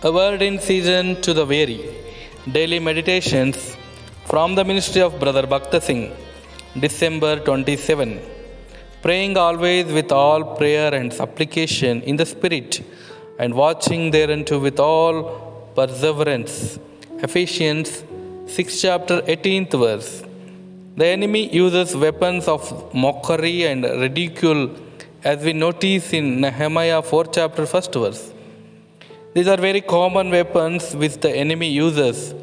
A word in season to the weary. Daily meditations from the ministry of Brother Bhakht Singh, December 27. Praying always with all prayer and supplication in the Spirit, and watching thereunto with all perseverance. Ephesians 6 chapter 18th verse. The enemy uses weapons of mockery and ridicule, as we notice in Nehemiah 4 chapter 1st verse. These are very common weapons which the enemy uses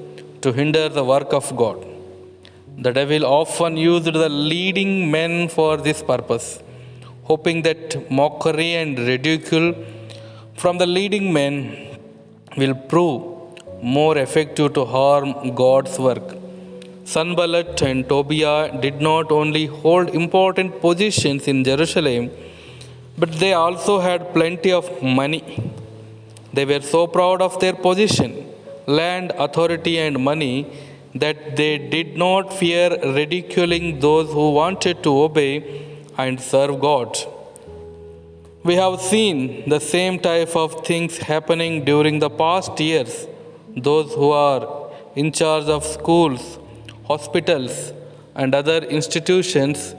to hinder the work of God. The devil often used the leading men for this purpose, hoping that mockery and ridicule from the leading men will prove more effective to harm God's work. Sanballat and Tobiah did not only hold important positions in Jerusalem, but they also had plenty of money. They were so proud of their position, land, authority, and money that they did not fear ridiculing those who wanted to obey and serve God. We have seen the same type of things happening during the past years. Those who are in charge of schools, hospitals, and other institutions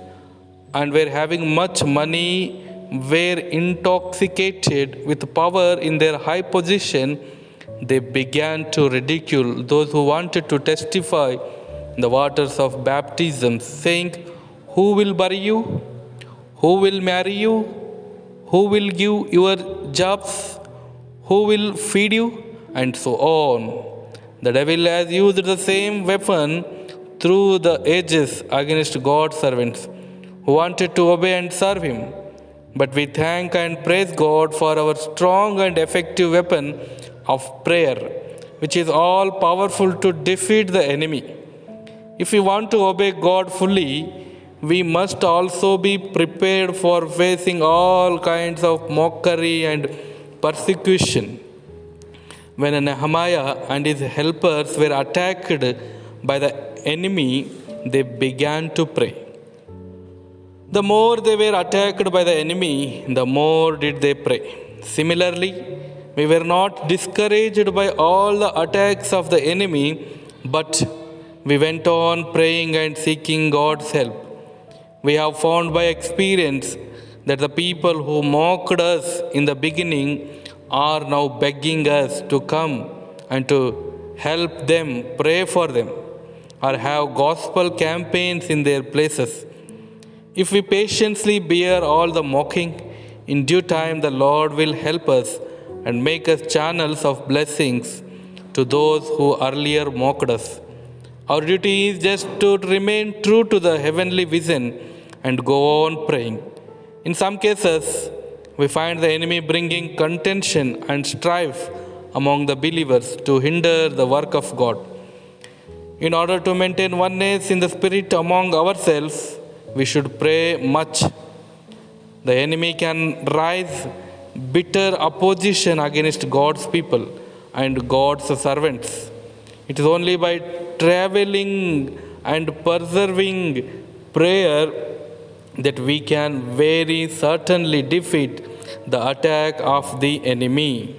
and were having much money were intoxicated with power in their high position. They began to ridicule those who wanted to testify the waters of baptism, saying, "Who will bury you? Who will marry you? Who will give your jobs? Who will feed you?" And so on. The devil has used the same weapon through the ages against God's servants who wanted to obey and serve Him. But we thank and praise God for our strong and effective weapon of prayer, which is all powerful to defeat the enemy. If we want to obey God fully, we must also be prepared for facing all kinds of mockery and persecution. When Nehemiah and his helpers were attacked by the enemy, they began to pray. The more they were attacked by the enemy, the more did they pray. Similarly, we were not discouraged by all the attacks of the enemy, but we went on praying and seeking God's help. We have found by experience that the people who mocked us in the beginning are now begging us to come and to help them, pray for them, or have gospel campaigns in their places. If we patiently bear all the mocking, in due time the Lord will help us and make us channels of blessings to those who earlier mocked us. Our duty is just to remain true to the heavenly vision and go on praying. In some cases, we find the enemy bringing contention and strife among the believers to hinder the work of God. In order to maintain oneness in the Spirit among ourselves, we should pray much. The enemy can rise bitter opposition against God's people and God's servants. It is only by traveling and persevering prayer that we can very certainly defeat the attack of the enemy.